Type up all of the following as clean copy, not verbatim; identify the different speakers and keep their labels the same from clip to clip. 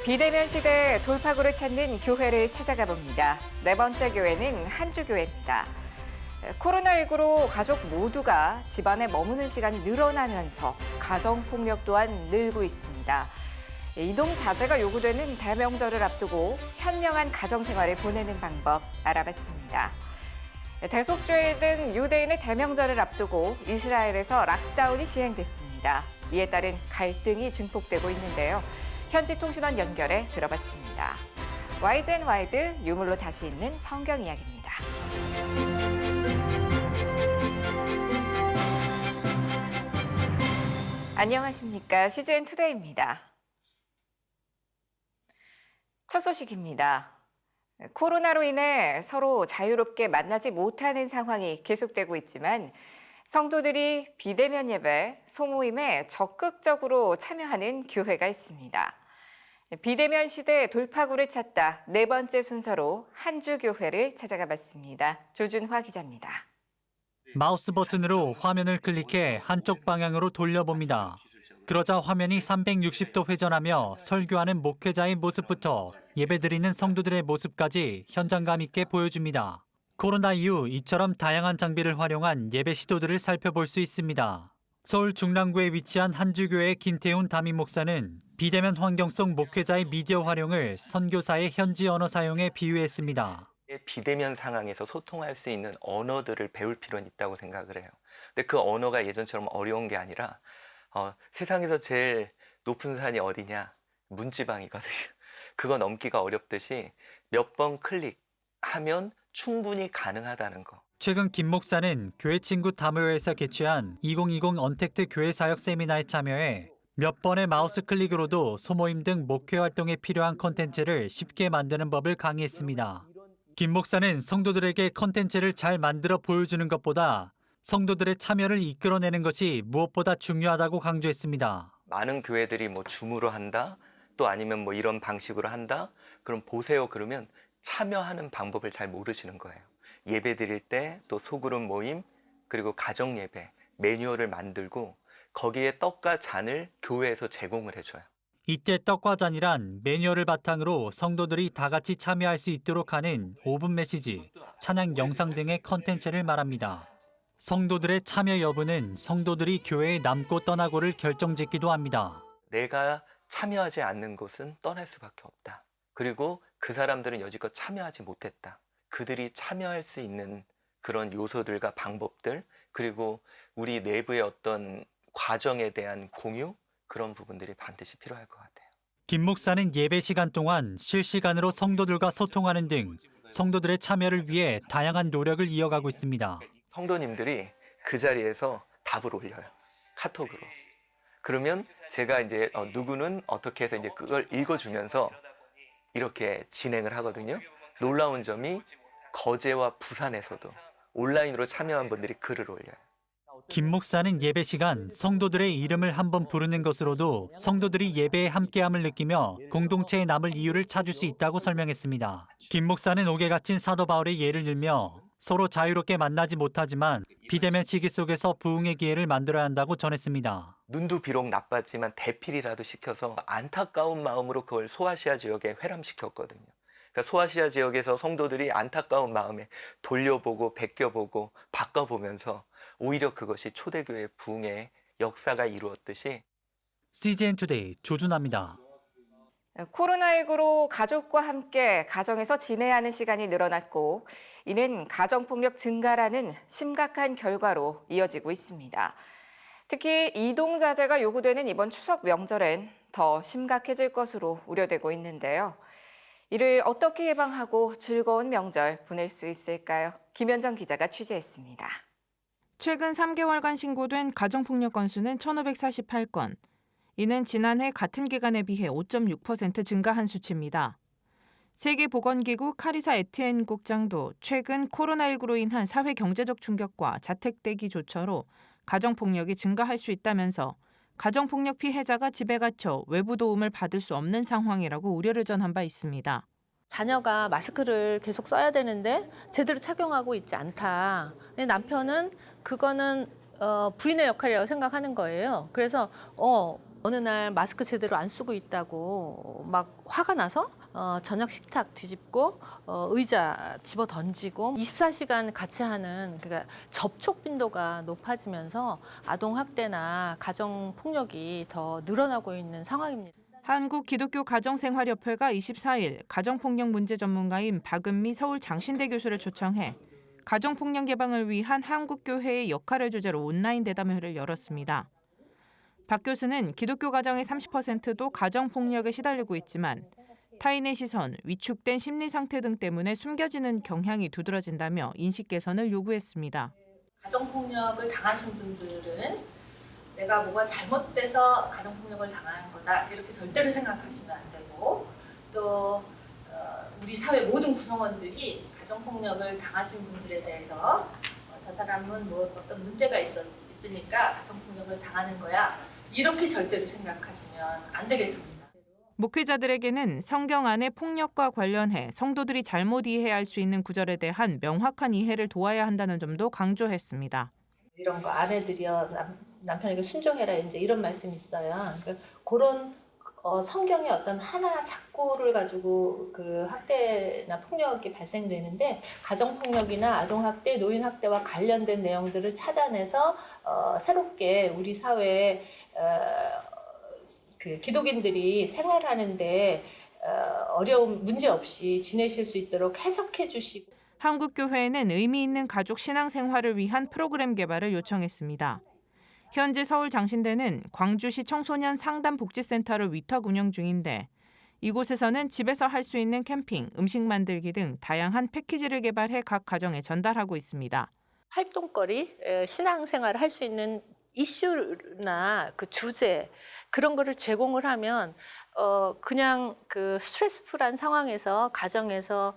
Speaker 1: 비대면 시대 돌파구를 찾는 교회를 찾아가 봅니다. 네 번째 교회는 한주교회입니다. 코로나19로 가족 모두가 집안에 머무는 시간이 늘어나면서 가정폭력 또한 늘고 있습니다. 이동 자제가 요구되는 대명절을 앞두고 현명한 가정생활을 보내는 방법 알아봤습니다. 대속주일 등 유대인의 대명절을 앞두고 이스라엘에서 락다운이 시행됐습니다. 이에 따른 갈등이 증폭되고 있는데요. 현지 통신원 연결해 들어봤습니다. YGN 와이드 유물로 다시 있는 성경 이야기입니다. 안녕하십니까. CGN 투데이입니다. 첫 소식입니다. 코로나로 인해 서로 자유롭게 만나지 못하는 상황이 계속되고 있지만 성도들이 비대면 예배, 소모임에 적극적으로 참여하는 교회가 있습니다. 비대면 시대 돌파구를 찾다 네 번째 순서로 한주교회를 찾아가 봤습니다. 조준화 기자입니다.
Speaker 2: 마우스 버튼으로 화면을 클릭해 한쪽 방향으로 돌려봅니다. 그러자 화면이 360도 회전하며 설교하는 목회자의 모습부터 예배드리는 성도들의 모습까지 현장감 있게 보여줍니다. 코로나 이후 이처럼 다양한 장비를 활용한 예배 시도들을 살펴볼 수 있습니다. 서울 중랑구에 위치한 한주교회 김태훈 담임 목사는 비대면 환경 속 목회자의 미디어 활용을 선교사의 현지 언어 사용에 비유했습니다.
Speaker 3: 비대면 상황에서 소통할 수 있는 언어들을 배울 필요는 있다고 생각을 해요. 근데 그 언어가 예전처럼 어려운 게 아니라 세상에서 제일 높은 산이 어디냐? 문지방이거든요. 그거 넘기가 어렵듯이 몇 번 클릭하면 충분히 가능하다는 거.
Speaker 2: 최근 김 목사는 교회 친구 다모여에서 개최한 2020 언택트 교회 사역 세미나에 참여해 몇 번의 마우스 클릭으로도 소모임 등 목회 활동에 필요한 콘텐츠를 쉽게 만드는 법을 강의했습니다. 김 목사는 성도들에게 콘텐츠를 잘 만들어 보여주는 것보다 성도들의 참여를 이끌어내는 것이 무엇보다 중요하다고 강조했습니다.
Speaker 3: 많은 교회들이 뭐 줌으로 한다, 또 아니면 뭐 이런 방식으로 한다, 그럼 보세요 그러면 참여하는 방법을 잘 모르시는 거예요. 예배 드릴 때 또 소그룹 모임, 그리고 가정 예배, 매뉴얼을 만들고 거기에 떡과 잔을 교회에서 제공을 해줘요.
Speaker 2: 이때 떡과 잔이란 매뉴얼을 바탕으로 성도들이 다 같이 참여할 수 있도록 하는 5분 메시지, 찬양 영상 등의 컨텐츠를 말합니다. 성도들의 참여 여부는 성도들이 교회에 남고 떠나고를 결정짓기도 합니다.
Speaker 3: 내가 참여하지 않는 곳은 떠날 수밖에 없다. 그리고 그 사람들은 여지껏 참여하지 못했다. 그들이 참여할 수 있는 그런 요소들과 방법들, 그리고 우리 내부의 어떤 과정에 대한 공유, 그런 부분들이 반드시 필요할 것 같아요.
Speaker 2: 김 목사는 예배 시간 동안 실시간으로 성도들과 소통하는 등 성도들의 참여를 위해 다양한 노력을 이어가고 있습니다.
Speaker 3: 성도님들이 그 자리에서 답을 올려요. 카톡으로. 그러면 제가 이제 누구는 어떻게 해서 이제 그걸 읽어주면서 이렇게 진행을 하거든요. 놀라운 점이 거제와 부산에서도 온라인으로 참여한 분들이 글을 올려요.
Speaker 2: 김 목사는 예배 시간 성도들의 이름을 한번 부르는 것으로도 성도들이 예배에 함께함을 느끼며 공동체에 남을 이유를 찾을 수 있다고 설명했습니다. 김 목사는 옥에 갇힌 사도 바울의 예를 들며 서로 자유롭게 만나지 못하지만 비대면 시기 속에서 부흥의 기회를 만들어야 한다고 전했습니다.
Speaker 3: 눈도 비록 나빴지만 대필이라도 시켜서 안타까운 마음으로 그걸 소아시아 지역에 회람시켰거든요. 그러니까 소아시아 지역에서 성도들이 안타까운 마음에 돌려보고 베껴보고 바꿔보면서 오히려 그것이 초대교회 부흥의 역사가 이루었듯이.
Speaker 2: CGN 투데이 조준하입니다.
Speaker 1: 코로나19로 가족과 함께 가정에서 지내야 하는 시간이 늘어났고 이는 가정폭력 증가라는 심각한 결과로 이어지고 있습니다. 특히 이동 자제가 요구되는 이번 추석 명절엔 더 심각해질 것으로 우려되고 있는데요. 이를 어떻게 예방하고 즐거운 명절 보낼 수 있을까요? 김현정 기자가 취재했습니다.
Speaker 4: 최근 3개월간 신고된 가정폭력 건수는 1,548건. 이는 지난해 같은 기간에 비해 5.6% 증가한 수치입니다. 세계보건기구 카리사 에티엔 국장도 최근 코로나19로 인한 사회 경제적 충격과 자택대기 조처로 가정폭력이 증가할 수 있다면서 가정폭력 피해자가 집에 갇혀 외부 도움을 받을 수 없는 상황이라고 우려를 전한 바 있습니다.
Speaker 5: 자녀가 마스크를 계속 써야 되는데 제대로 착용하고 있지 않다. 근데 남편은 그거는 부인의 역할이라고 생각하는 거예요. 그래서 어느 날 마스크 제대로 안 쓰고 있다고 막 화가 나서 저녁 식탁 뒤집고 의자 집어 던지고 24시간 같이 하는, 그러니까 접촉 빈도가 높아지면서 아동 학대나 가정 폭력이 더 늘어나고 있는 상황입니다.
Speaker 4: 한국기독교가정생활협회가 24일 가정폭력 문제 전문가인 박은미 서울장신대 교수를 초청해 가정폭력 예방을 위한 한국교회의 역할을 주제로 온라인 대담회를 열었습니다. 박 교수는 기독교 가정의 30%도 가정폭력에 시달리고 있지만 타인의 시선, 위축된 심리 상태 등 때문에 숨겨지는 경향이 두드러진다며 인식 개선을 요구했습니다.
Speaker 5: 가정폭력을 당하신 분들은 내가 뭐가 잘못돼서 가정폭력을 당하는 거다 이렇게 절대로 생각하시면 안 되고, 또 우리 사회 모든 구성원들이 가정폭력을 당하신 분들에 대해서 저 사람은 뭐 어떤 문제가 있으니까 가정폭력을 당하는 거야 이렇게 절대로 생각하시면 안 되겠습니다.
Speaker 4: 목회자들에게는 성경 안의 폭력과 관련해 성도들이 잘못 이해할 수 있는 구절에 대한 명확한 이해를 도와야 한다는 점도 강조했습니다.
Speaker 5: 이런 거 아내들이여 남편에게 순종해라 이제 이런 말씀이 있어요. 그러니까 그런 성경의 어떤 하나 작구를 가지고 그 학대나 폭력이 발생되는데, 가정폭력이나 아동학대, 노인학대와 관련된 내용들을 찾아내서 새롭게 우리 사회에 그 기독인들이 생활하는데 어려움 문제 없이 지내실 수 있도록 해석해 주시고.
Speaker 4: 한국교회에는 의미 있는 가족 신앙생활을 위한 프로그램 개발을 요청했습니다. 현재 서울장신대는 광주시 청소년 상담복지센터를 위탁 운영 중인데 이곳에서는 집에서 할 수 있는 캠핑, 음식 만들기 등 다양한 패키지를 개발해 각 가정에 전달하고 있습니다.
Speaker 5: 활동거리, 신앙생활을 할 수 있는 이슈나 그 주제 그런 거를 제공을 하면 그냥 그 스트레스풀한 상황에서 가정에서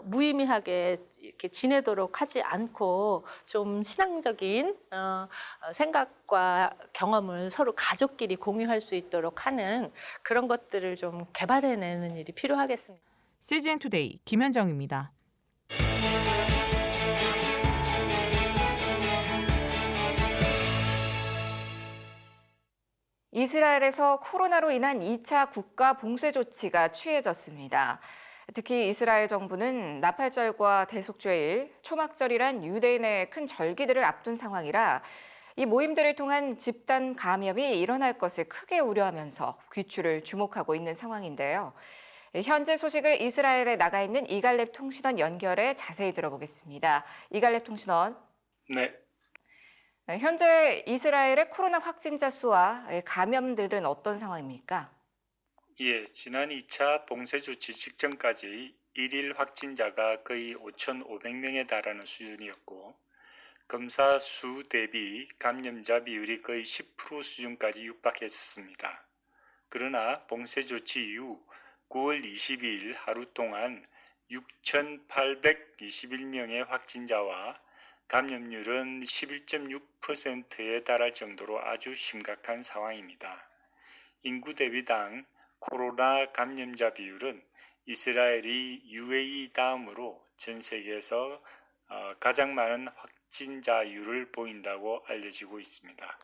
Speaker 5: 무의미하게 이렇게 지내도록 하지 않고 좀 신앙적인 생각과 경험을 서로 가족끼리 공유할 수 있도록 하는 그런 것들을 좀 개발해내는 일이 필요하겠습니다.
Speaker 4: CGN 투데이 김현정입니다.
Speaker 1: 이스라엘에서 코로나로 인한 2차 국가 봉쇄 조치가 취해졌습니다. 특히 이스라엘 정부는 나팔절과 대속죄일, 초막절이란 유대인의 큰 절기들을 앞둔 상황이라 이 모임들을 통한 집단 감염이 일어날 것을 크게 우려하면서 귀추를 주목하고 있는 상황인데요. 현재 소식을 이스라엘에 나가 있는 이갈렙 통신원 연결해 자세히 들어보겠습니다. 이갈렙 통신원.
Speaker 6: 네.
Speaker 1: 현재 이스라엘의 코로나 확진자 수와 감염들은 어떤 상황입니까?
Speaker 6: 예, 지난 2차 봉쇄 조치 직전까지 일일 확진자가 거의 5,500명에 달하는 수준이었고, 검사 수 대비 감염자 비율이 거의 10% 수준까지 육박했었습니다. 그러나 봉쇄 조치 이후 9월 22일 하루 동안 6,821명의 확진자와 감염률은 11.6%에 달할 정도로 아주 심각한 상황입니다. 인구 대비당 코로나 감염자 비율은 이스라엘이 UAE 다음으로 전 세계에서 가장 많은 확진자율을 보인다고 알려지고 있습니다.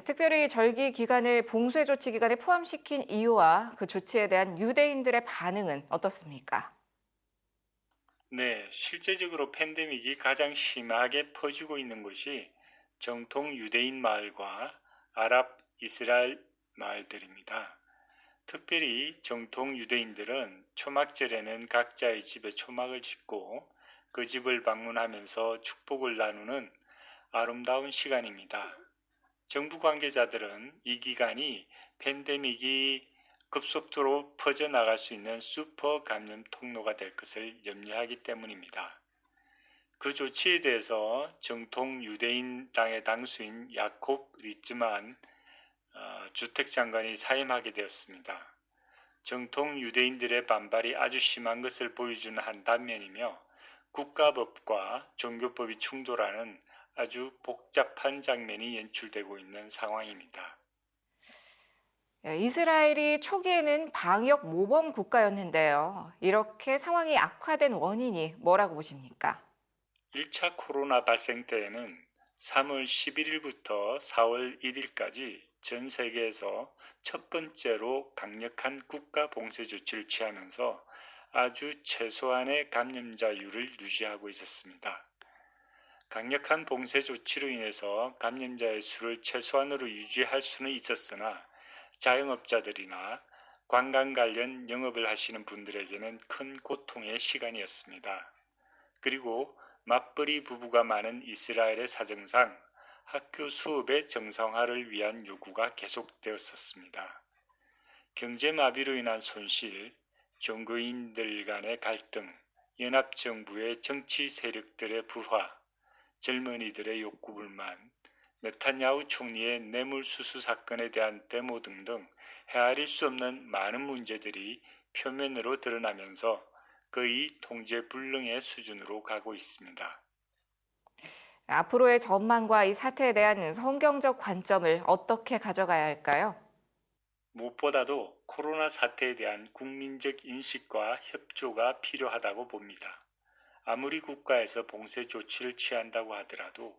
Speaker 1: 특별히 절기 기간을 봉쇄 조치 기간에 포함시킨 이유와 그 조치에 대한 유대인들의 반응은 어떻습니까?
Speaker 6: 네, 실제적으로 팬데믹이 가장 심하게 퍼지고 있는 곳이 정통 유대인 마을과 아랍 이스라엘 마을들입니다. 특별히 정통 유대인들은 초막절에는 각자의 집에 초막을 짓고 그 집을 방문하면서 축복을 나누는 아름다운 시간입니다. 정부 관계자들은 이 기간이 팬데믹이 급속도로 퍼져나갈 수 있는 슈퍼 감염 통로가 될 것을 염려하기 때문입니다. 그 조치에 대해서 정통 유대인 당의 당수인 야콥 리츠만 주택장관이 사임하게 되었습니다. 정통 유대인들의 반발이 아주 심한 것을 보여주는 한 단면이며 국가법과 종교법이 충돌하는 아주 복잡한 장면이 연출되고 있는 상황입니다.
Speaker 1: 이스라엘이 초기에는 방역 모범 국가였는데요. 이렇게 상황이 악화된 원인이 뭐라고 보십니까?
Speaker 6: 1차 코로나 발생 때에는 3월 11일부터 4월 1일까지 전 세계에서 첫 번째로 강력한 국가 봉쇄 조치를 취하면서 아주 최소한의 감염자율을 유지하고 있었습니다. 강력한 봉쇄 조치로 인해서 감염자의 수를 최소한으로 유지할 수는 있었으나 자영업자들이나 관광 관련 영업을 하시는 분들에게는 큰 고통의 시간이었습니다. 그리고 맞벌이 부부가 많은 이스라엘의 사정상 학교 수업의 정상화를 위한 요구가 계속되었었습니다. 경제 마비로 인한 손실, 종교인들 간의 갈등, 연합정부의 정치 세력들의 불화, 젊은이들의 욕구불만, 네타냐후 총리의 뇌물수수 사건에 대한 데모 등등 헤아릴 수 없는 많은 문제들이 표면으로 드러나면서 거의 통제불능의 수준으로 가고 있습니다.
Speaker 1: 앞으로의 전망과 이 사태에 대한 성경적 관점을 어떻게 가져가야 할까요?
Speaker 6: 무엇보다도 코로나 사태에 대한 국민적 인식과 협조가 필요하다고 봅니다. 아무리 국가에서 봉쇄 조치를 취한다고 하더라도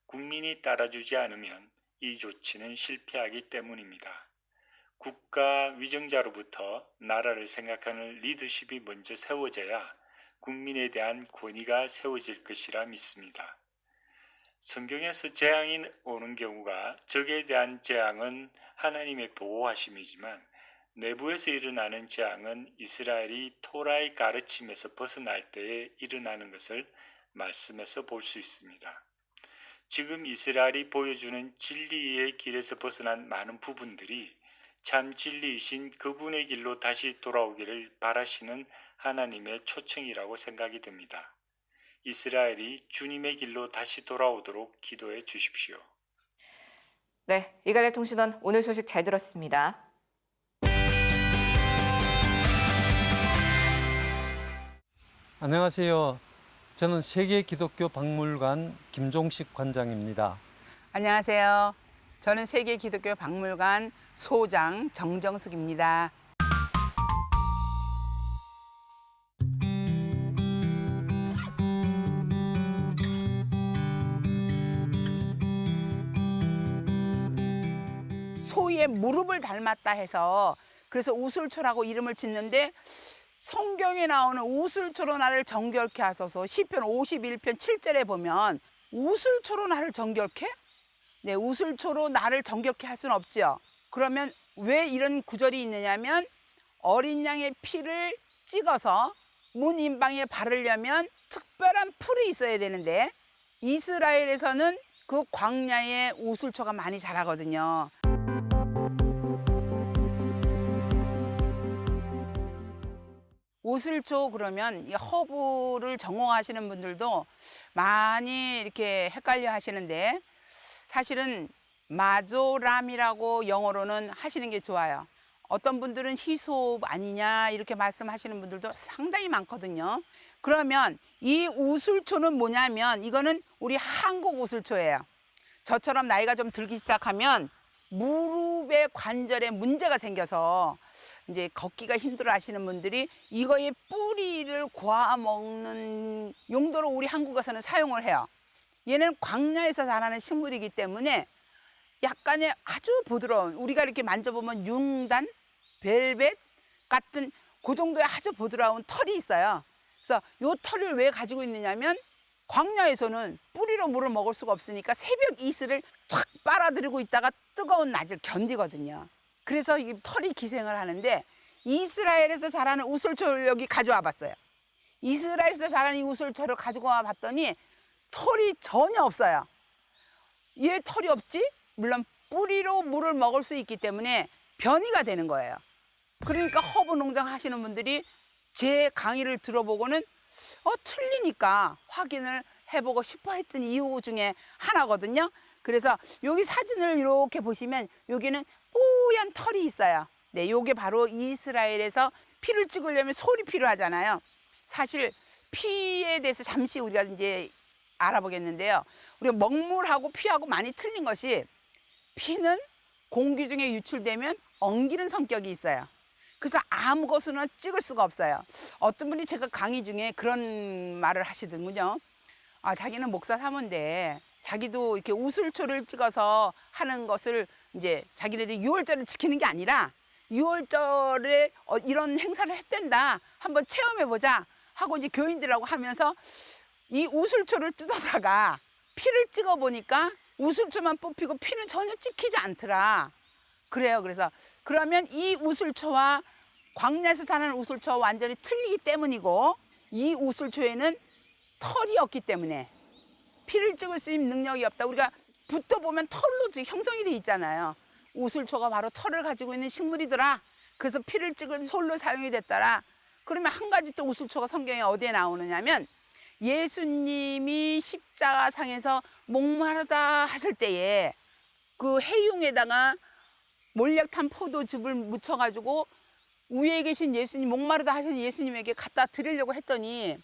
Speaker 6: 국민이 따라주지 않으면 이 조치는 실패하기 때문입니다. 국가 위정자로부터 나라를 생각하는 리더십이 먼저 세워져야 국민에 대한 권위가 세워질 것이라 믿습니다. 성경에서 재앙이 오는 경우가 적에 대한 재앙은 하나님의 보호하심이지만 내부에서 일어나는 재앙은 이스라엘이 토라의 가르침에서 벗어날 때에 일어나는 것을 말씀에서 볼 수 있습니다. 지금 이스라엘이 보여주는 진리의 길에서 벗어난 많은 부분들이 참 진리이신 그분의 길로 다시 돌아오기를 바라시는 하나님의 초청이라고 생각이 듭니다. 이스라엘이 주님의 길로 다시 돌아오도록 기도해 주십시오.
Speaker 1: 네, 이갈래 통신원 오늘 소식 잘 들었습니다.
Speaker 7: 안녕하세요. 저는 세계기독교박물관 김종식 관장입니다.
Speaker 8: 안녕하세요. 저는 세계기독교박물관 소장 정정숙입니다. 소의 무릎을 닮았다 해서 그래서 우슬초라고 이름을 짓는데 성경에 나오는 우슬초로 나를 정결케 하소서 시편 51편 7절에 보면 우슬초로 나를 정결케? 네, 우슬초로 나를 정결케 할 수는 없죠. 그러면 왜 이런 구절이 있느냐면 어린 양의 피를 찍어서 문 인방에 바르려면 특별한 풀이 있어야 되는데 이스라엘에서는 그 광야에 우슬초가 많이 자라거든요. 우슬초 그러면 이 허브를 전공하시는 분들도 많이 이렇게 헷갈려 하시는데 사실은 마조람이라고 영어로는 하시는 게 좋아요. 어떤 분들은 히솝 아니냐 이렇게 말씀하시는 분들도 상당히 많거든요. 그러면 이 우슬초는 뭐냐면 이거는 우리 한국 우슬초예요. 저처럼 나이가 좀 들기 시작하면 무릎의 관절에 문제가 생겨서 이제 걷기가 힘들어 하시는 분들이 이거의 뿌리를 고아 먹는 용도로 우리 한국에서는 사용을 해요. 얘는 광야에서 자라는 식물이기 때문에 약간의 아주 부드러운 우리가 이렇게 만져보면 융단, 벨벳 같은 그 정도의 아주 부드러운 털이 있어요. 그래서 이 털을 왜 가지고 있느냐면 광야에서는 뿌리로 물을 먹을 수가 없으니까 새벽 이슬을 탁 빨아들이고 있다가 뜨거운 낮을 견디거든요. 그래서 이 털이 기생을 하는데 이스라엘에서 자라는 우슬초를 여기 가져와 봤어요. 이스라엘에서 자라는 이 우슬초를 가지고 와 봤더니 털이 전혀 없어요. 왜 털이 없지? 물론 뿌리로 물을 먹을 수 있기 때문에 변이가 되는 거예요. 그러니까 허브 농장 하시는 분들이 제 강의를 들어보고는 틀리니까 확인을 해보고 싶어 했던 이유 중에 하나거든요. 그래서 여기 사진을 이렇게 보시면 여기는 뽀얀 털이 있어요. 네, 요게 바로 이스라엘에서 피를 찍으려면 솔이 필요하잖아요. 사실 피에 대해서 잠시 우리가 이제 알아보겠는데요. 우리가 먹물하고 피하고 많이 틀린 것이 피는 공기 중에 유출되면 엉기는 성격이 있어요. 그래서 아무 것으로나 찍을 수가 없어요. 어떤 분이 제가 강의 중에 그런 말을 하시더군요. 자기는 목사 사모인데 자기도 이렇게 우슬초를 찍어서 하는 것을 이제 자기네들이 6월절을 지키는 게 아니라 6월절에 이런 행사를 했댄다. 한번 체험해보자 하고 이제 교인들하고 하면서 이 우슬초를 뜯어다가 피를 찍어보니까 우슬초만 뽑히고 피는 전혀 찍히지 않더라. 그래요. 그래서 그러면 이 우슬초와 광야에서 자라는 우슬초와 완전히 틀리기 때문이고 이 우슬초에는 털이 없기 때문에 피를 찍을 수 있는 능력이 없다. 우리가 붓도 보면 털로 형성이 돼 있잖아요. 우슬초가 바로 털을 가지고 있는 식물이더라. 그래서 피를 찍을 솔로 사용이 됐더라. 그러면 한 가지 또 우슬초가 성경에 어디에 나오느냐면 예수님이 십자가상에서 목마르다 하실 때에 그 해융에다가 몰약탄 포도즙을 묻혀가지고 위에 계신 예수님, 목마르다 하신 예수님에게 갖다 드리려고 했더니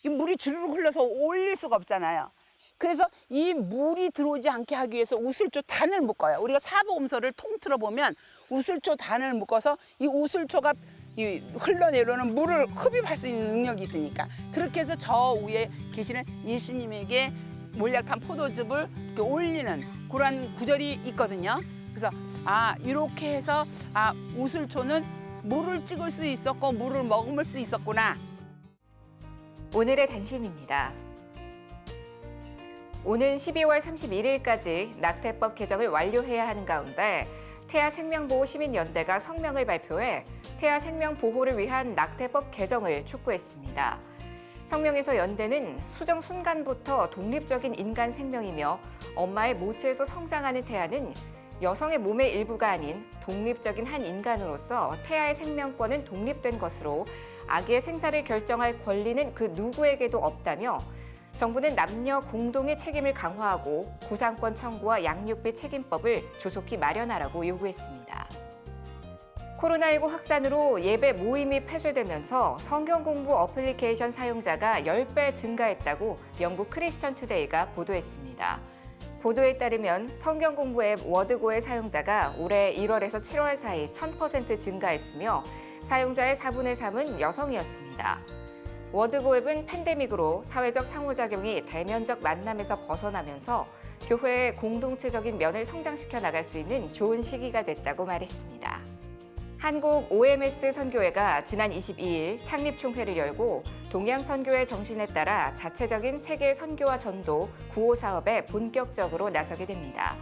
Speaker 8: 이 물이 주르륵 흘러서 올릴 수가 없잖아요. 그래서 이 물이 들어오지 않게 하기 위해서 우슬초 단을 묶어요. 우리가 사복음서를 통틀어 보면 우슬초 단을 묶어서 이 우슬초가 이 흘러내려오는 물을 흡입할 수 있는 능력이 있으니까 그렇게 해서 저 위에 계시는 예수님에게 몰약탄 포도즙을 이렇게 올리는 그런 구절이 있거든요. 그래서 이렇게 해서 우슬초는 물을 찍을 수 있었고 물을 머금을 수 있었구나.
Speaker 1: 오늘의 단신입니다. 오는 12월 31일까지 낙태법 개정을 완료해야 하는 가운데 태아생명보호시민연대가 성명을 발표해 태아생명보호를 위한 낙태법 개정을 촉구했습니다. 성명에서 연대는 수정 순간부터 독립적인 인간 생명이며 엄마의 모체에서 성장하는 태아는 여성의 몸의 일부가 아닌 독립적인 한 인간으로서 태아의 생명권은 독립된 것으로 아기의 생사를 결정할 권리는 그 누구에게도 없다며 정부는 남녀 공동의 책임을 강화하고 구상권 청구와 양육비 책임법을 조속히 마련하라고 요구했습니다. 코로나19 확산으로 예배 모임이 폐쇄되면서 성경 공부 어플리케이션 사용자가 10배 증가했다고 영국 크리스천 투데이가 보도했습니다. 보도에 따르면 성경 공부 앱 워드고의 사용자가 올해 1월에서 7월 사이 1000% 증가했으며 사용자의 4분의 3은 여성이었습니다. 워드고 앱은 팬데믹으로 사회적 상호작용이 대면적 만남에서 벗어나면서 교회의 공동체적인 면을 성장시켜 나갈 수 있는 좋은 시기가 됐다고 말했습니다. 한국 OMS 선교회가 지난 22일 창립총회를 열고 동양선교의 정신에 따라 자체적인 세계 선교와 전도 구호 사업에 본격적으로 나서게 됩니다.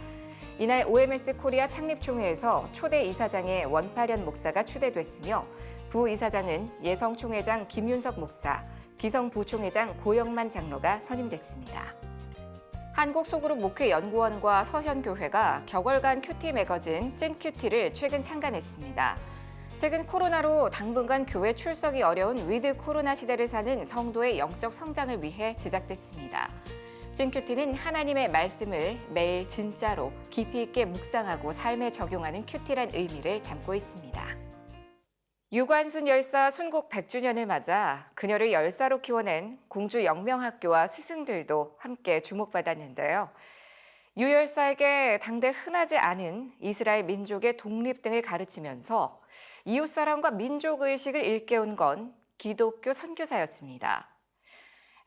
Speaker 1: 이날 OMS 코리아 창립총회에서 초대 이사장의 원파련 목사가 추대됐으며 부이사장은 예성총회장 김윤석 목사, 기성부총회장 고영만 장로가 선임됐습니다. 한국소그룹 목회연구원과 서현교회가 격월간 큐티 매거진 찐큐티를 최근 창간했습니다. 최근 코로나로 당분간 교회 출석이 어려운 위드 코로나 시대를 사는 성도의 영적 성장을 위해 제작됐습니다. 찐큐티는 하나님의 말씀을 매일 진짜로 깊이 있게 묵상하고 삶에 적용하는 큐티란 의미를 담고 있습니다. 유관순 열사 순국 100주년을 맞아 그녀를 열사로 키워낸 공주 영명학교와 스승들도 함께 주목받았는데요. 유 열사에게 당대 흔하지 않은 이스라엘 민족의 독립 등을 가르치면서 이웃사랑과 민족의식을 일깨운 건 기독교 선교사였습니다.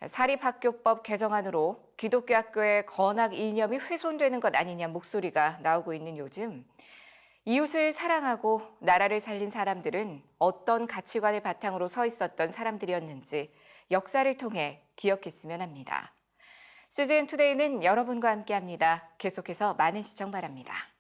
Speaker 1: 사립학교법 개정안으로 기독교 학교의 건학 이념이 훼손되는 것 아니냐 목소리가 나오고 있는 요즘 이웃을 사랑하고 나라를 살린 사람들은 어떤 가치관을 바탕으로 서 있었던 사람들이었는지 역사를 통해 기억했으면 합니다. CGN투데이는 여러분과 함께합니다. 계속해서 많은 시청 바랍니다.